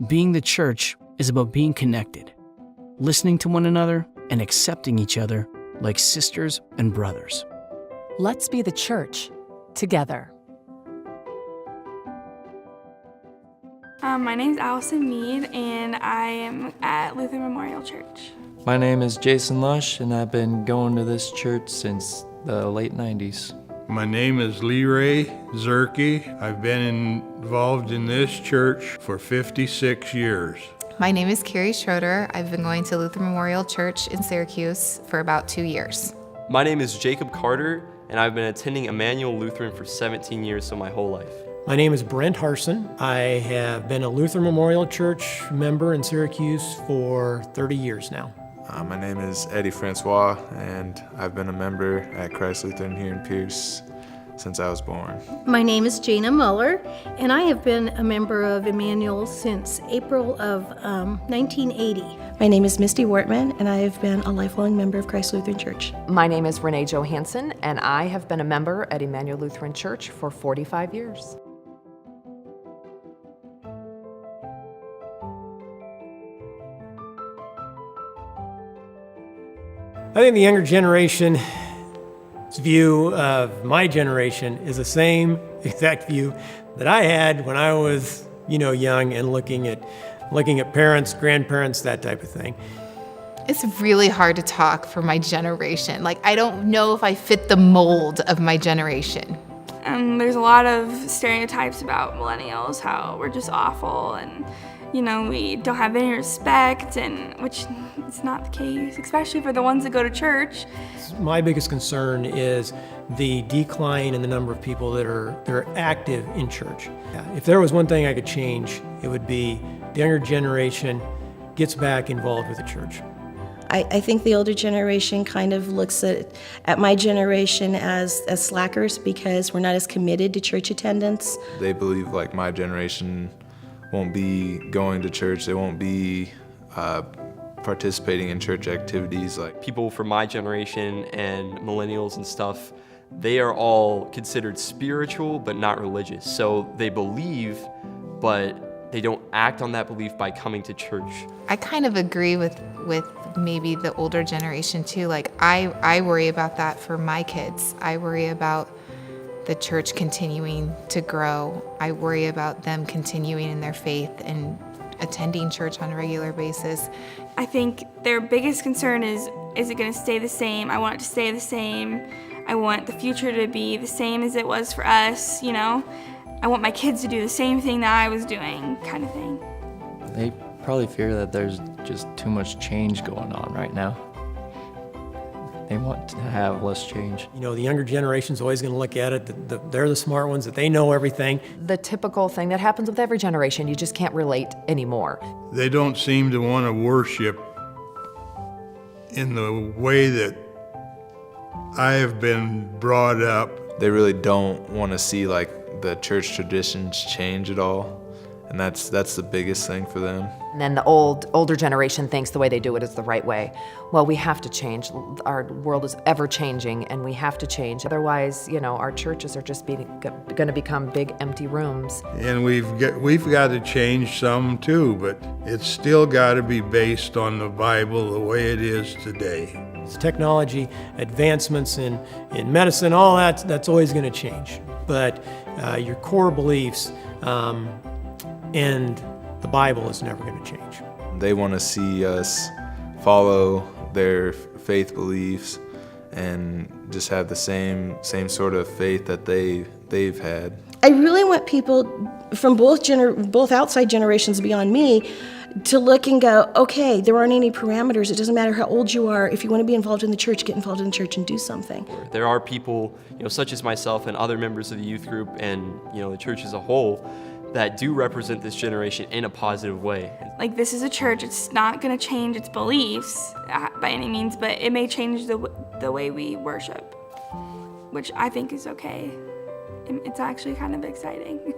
Being the church is about being connected, listening to one another, and accepting each other like sisters and brothers. Let's be the church together. My name's Allison Mead, and I am at Lutheran Memorial Church. My name is Jason Lush, and I've been going to this church since the late 90s. My name is Leray Zerke. I've been involved in this church for 56 years. My name is Carrie Schroeder. I've been going to Lutheran Memorial Church in Syracuse for about 2 years. My name is Jacob Carter, and I've been attending Emmanuel Lutheran for 17 years, so my whole life. My name is Brent Harson. I have been a Lutheran Memorial Church member in Syracuse for 30 years now. My name is Eddie Francois, and I've been a member at Christ Lutheran here in Pierce since I was born. My name is Jana Muller, and I have been a member of Emmanuel since April of 1980. My name is Misty Wortman, and I have been a lifelong member of Christ Lutheran Church. My name is Renee Johansson, and I have been a member at Emmanuel Lutheran Church for 45 years. I think the younger generation's view of my generation is the same exact view that I had when I was, young and looking at parents, grandparents, that type of thing. It's really hard to talk for my generation. I don't know if I fit the mold of my generation. There's a lot of stereotypes about millennials, how we're just awful and we don't have any respect, and which is not the case, especially for the ones that go to church. My biggest concern is the decline in the number of people that are active in church. If there was one thing I could change, it would be the younger generation gets back involved with the church. I think the older generation kind of looks at my generation as slackers because we're not as committed to church attendance. They believe like my generation won't be going to church, they won't be participating in church activities. People from my generation and millennials and stuff, they are all considered spiritual but not religious. So they believe, but they don't act on that belief by coming to church. I kind of agree with maybe the older generation too. I worry about that for my kids. I worry about the church continuing to grow. I worry about them continuing in their faith and attending church on a regular basis. I think their biggest concern is it going to stay the same? I want it to stay the same. I want the future to be the same as it was for us, I want my kids to do the same thing that I was doing, kind of thing. They probably fear that there's just too much change going on right now. They want to have less change. The younger generation's always going to look at it, they're the smart ones, that they know everything. The typical thing that happens with every generation, you just can't relate anymore. They don't seem to want to worship in the way that I have been brought up. They really don't want to see the church traditions change at all. And that's the biggest thing for them. And then the older generation thinks the way they do it is the right way. Well, we have to change. Our world is ever changing, and we have to change. Otherwise, our churches are just going to become big empty rooms. And we've got to change some too, but it's still got to be based on the Bible the way it is today. It's technology, advancements in medicine, all that's always going to change. But your core beliefs and the Bible is never going to change. They want to see us follow their faith beliefs and just have the same sort of faith that they've had. I really want people from both outside generations beyond me to look and go, okay, there aren't any parameters. It doesn't matter how old you are. If you want to be involved in the church, get involved in the church and do something. There are people, such as myself and other members of the youth group and, the church as a whole, that do represent this generation in a positive way. This is a church. It's not going to change its beliefs by any means, but it may change the way we worship, which I think is okay. It's actually kind of exciting.